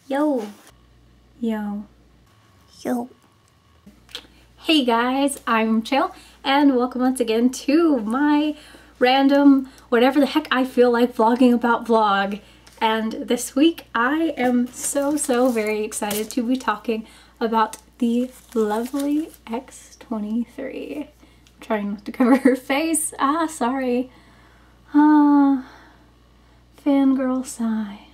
Yo. Yo. Yo. Hey guys, I'm Chill, and welcome once again to my random, whatever the heck I feel like vlogging about vlog. And this week I am so very excited to be talking about the lovely X-23. I'm trying not to cover her face. Sorry. Fangirl sigh.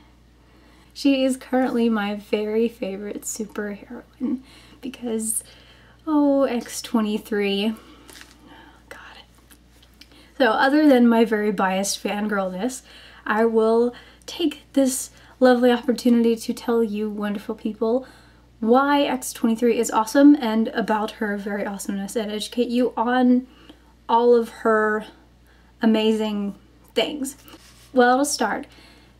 She is currently my very favorite superheroine because, oh, X-23. God. So other than my very biased fangirlness, I will take this lovely opportunity to tell you wonderful people why X-23 is awesome and about her very awesomeness, and educate you on all of her amazing things. Well, to start,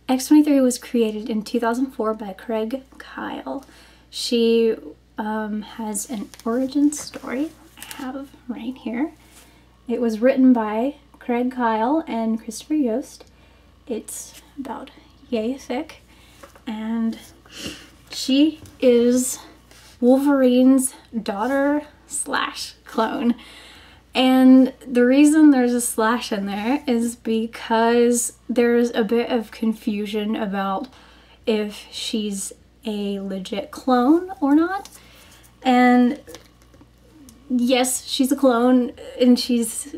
X-23 was created in 2004 by Craig Kyle. She has an origin story I have right here. It was written by Craig Kyle and Christopher Yost. It's about yay thick, and she is Wolverine's daughter slash clone. And the reason there's a slash in there is because there's a bit of confusion about if she's a legit clone or not. And yes, she's a clone, and she's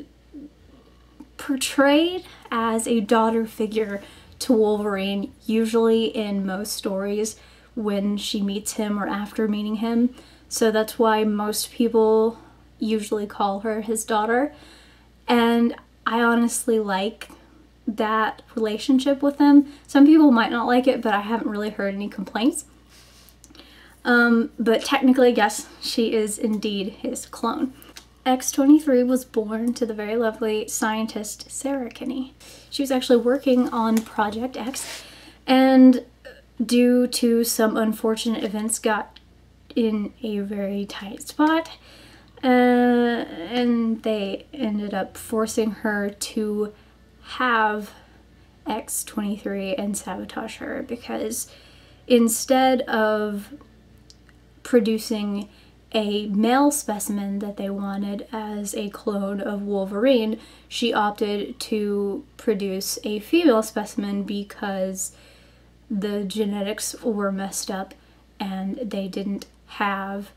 portrayed as a daughter figure to Wolverine, usually in most stories when she meets him or after meeting him. So that's why most people usually call her his daughter, and I honestly like that relationship with them. Some people might not like it, but I haven't really heard any complaints. But technically, yes, she is indeed his clone. X-23 was born to the very lovely scientist Sarah Kinney. She was actually working on Project X, and due to some unfortunate events got in a very tight spot, and they ended up forcing her to have X-23 and sabotage her, because instead of producing a male specimen that they wanted as a clone of Wolverine, she opted to produce a female specimen because the genetics were messed up and they didn't have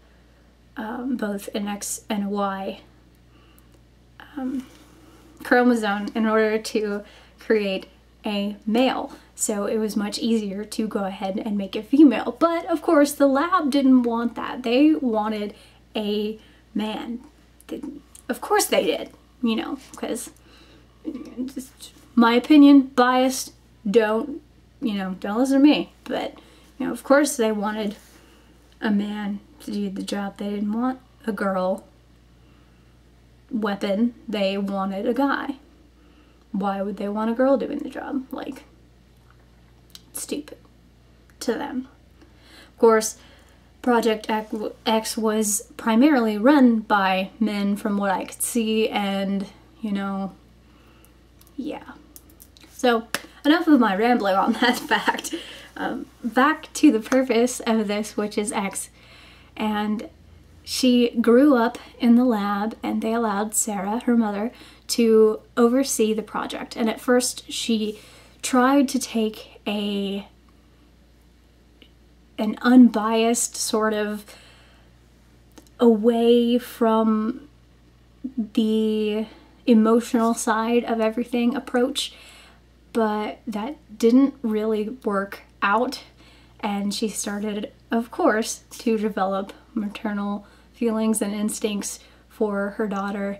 both an X and a Y chromosome in order to create a male. So it was much easier to go ahead and make it female. But of course the lab didn't want that. They wanted a man. Of course they did, you know, because just my opinion, biased, don't listen to me. But, you know, of course they wanted a man to do the job. They didn't want a girl weapon. They wanted a guy. Why would they want a girl doing the job? Like, stupid to them. Of course, Project X was primarily run by men from what I could see, and, you know, yeah. So, enough of my rambling on that fact. Back to the purpose of this, which is X. And she grew up in the lab, and they allowed Sarah, her mother, to oversee the project. And at first she tried to take an unbiased sort of away from the emotional side of everything approach, but that didn't really work out, and she started, of course, to develop maternal feelings and instincts for her daughter.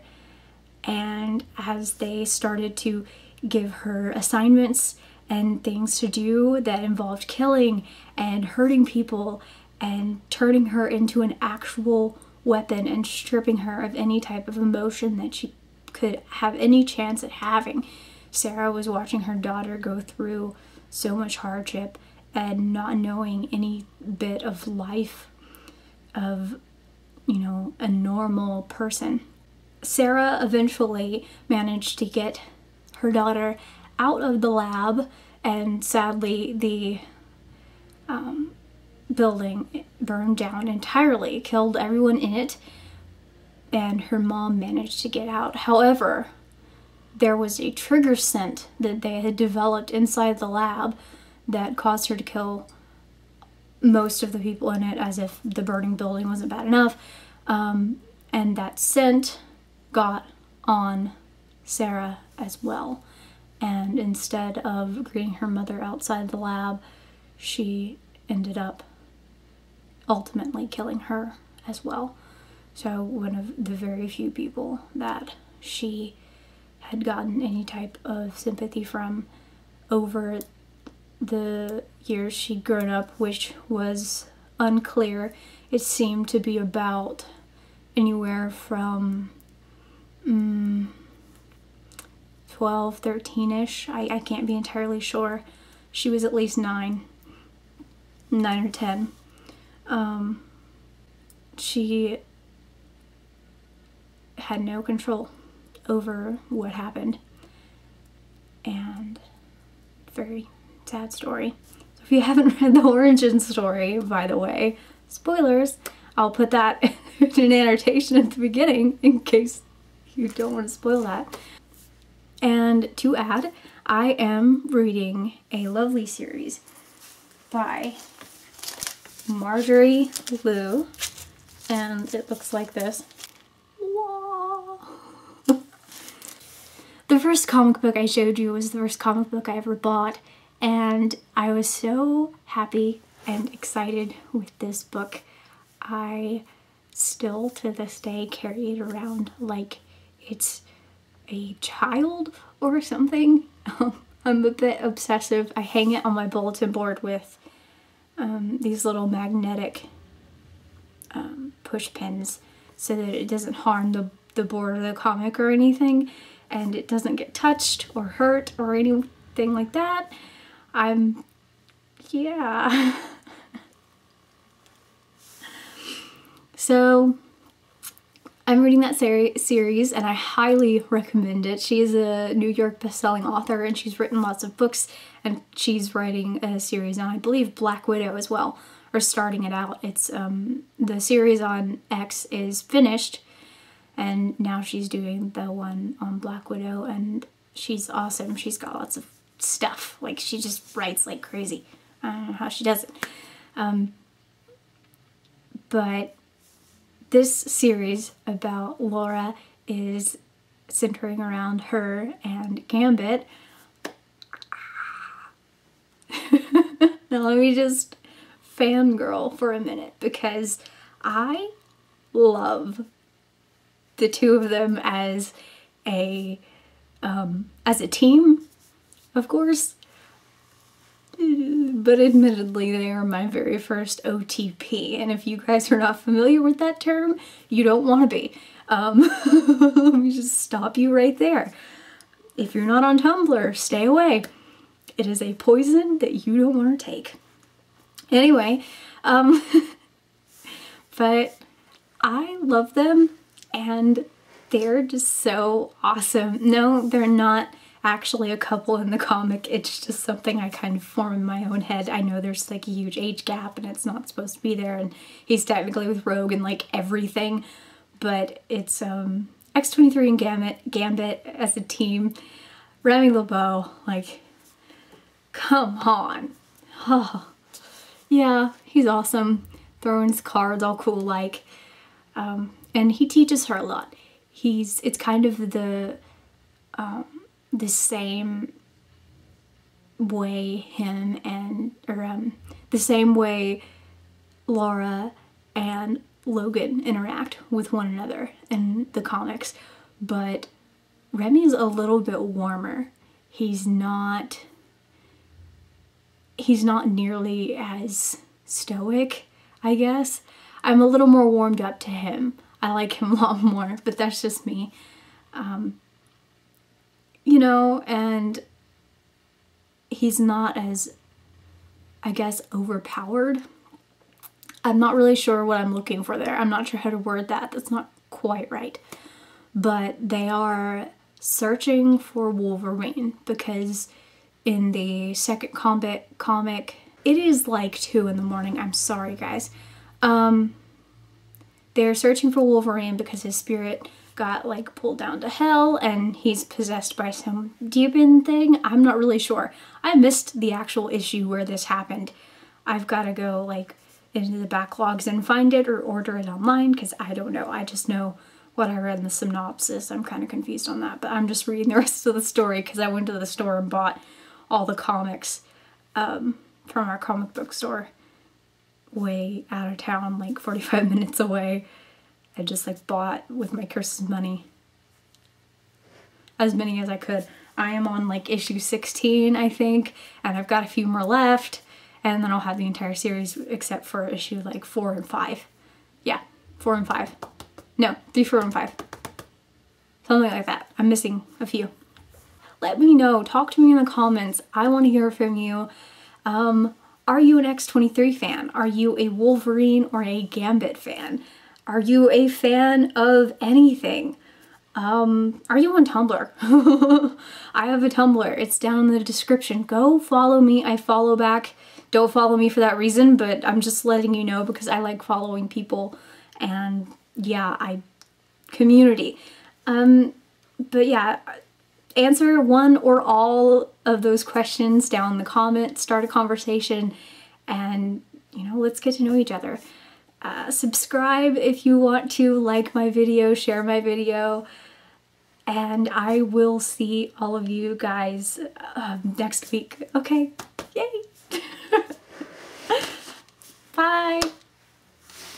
And as they started to give her assignments and things to do that involved killing and hurting people and turning her into an actual weapon and stripping her of any type of emotion that she could have any chance at having, Sarah was watching her daughter go through so much hardship and not knowing any bit of life of, you know, a normal person. Sarah eventually managed to get her daughter out of the lab, and sadly the building burned down entirely, killed everyone in it, and her mom managed to get out. However, there was a trigger scent that they had developed inside the lab that caused her to kill most of the people in it, as if the burning building wasn't bad enough. And that scent got on Sarah as well. And instead of greeting her mother outside the lab, she ended up ultimately killing her as well. So one of the very few people that she had gotten any type of sympathy from over the years she'd grown up, which was unclear. It seemed to be about anywhere from 12, 13-ish. I can't be entirely sure. She was at least 9 or 10. She had no control over what happened, and very sad story. So if you haven't read the origin story, by the way, spoilers, I'll put that in an annotation at the beginning in case you don't want to spoil that. And to add, I am reading a lovely series by Marjorie Liu, and it looks like this. Whoa. The first comic book I showed you was the first comic book I ever bought, and I was so happy and excited with this book. I still to this day carry it around like it's a child or something. I'm a bit obsessive. I hang it on my bulletin board with these little magnetic push pins so that it doesn't harm the board of the comic or anything, and it doesn't get touched or hurt or anything like that. Yeah. So I'm reading that series, and I highly recommend it. She is a New York best-selling author, and she's written lots of books, and she's writing a series on, I believe, Black Widow as well, or starting it out. It's the series on X is finished, and now she's doing the one on Black Widow, and she's awesome. She's got lots of stuff. Like, she just writes like crazy. I don't know how she does it. But this series about Laura is centering around her and Gambit. Now let me just fangirl for a minute, because I love the two of them as a team, of course. But admittedly, they are my very first OTP, and if you guys are not familiar with that term, you don't want to be. Let me just stop you right there. If you're not on Tumblr, stay away. It is a poison that you don't want to take. Anyway, but I love them, and they're just so awesome. No, they're not actually a couple in the comic. It's just something I kind of form in my own head. I know there's like a huge age gap and it's not supposed to be there, and he's technically with Rogue and like everything, but it's X-23 and Gambit as a team. Remy LeBeau, like, come on. Oh, yeah, he's awesome. Throwing his cards all cool like, and he teaches her a lot. It's kind of the same way the same way Laura and Logan interact with one another in the comics, but Remy's a little bit warmer. He's not nearly as stoic, I guess. I'm a little more warmed up to him. I like him a lot more, but that's just me. You know, and he's not as, I guess, overpowered. I'm not really sure what I'm looking for there. I'm not sure how to word that. That's not quite right. But they are searching for Wolverine, because in the second comic, It is like 2 in the morning. I'm sorry, guys. They're searching for Wolverine because his spirit got like pulled down to hell and he's possessed by some demon thing. I'm not really sure. I missed the actual issue where this happened. I've got to go like into the backlogs and find it or order it online because I don't know. I just know what I read in the synopsis. I'm kind of confused on that, but I'm just reading the rest of the story because I went to the store and bought all the comics from our comic book store way out of town, like 45 minutes away. I just like bought with my Christmas money as many as I could. I am on like issue 16, I think, and I've got a few more left, and then I'll have the entire series except for issue like 4 and 5. Yeah, 4 and 5. No, 3, 4, and 5. Something like that. I'm missing a few. Let me know. Talk to me in the comments. I want to hear from you. Are you an X-23 fan? Are you a Wolverine or a Gambit fan? Are you a fan of anything? Are you on Tumblr? I have a Tumblr. It's down in the description. Go follow me. I follow back. Don't follow me for that reason, but I'm just letting you know because I like following people and yeah, community. But yeah, answer one or all of those questions down in the comments, start a conversation, and you know, let's get to know each other. Subscribe if you want to, like my video, share my video, and I will see all of you guys next week. Okay, yay! Bye!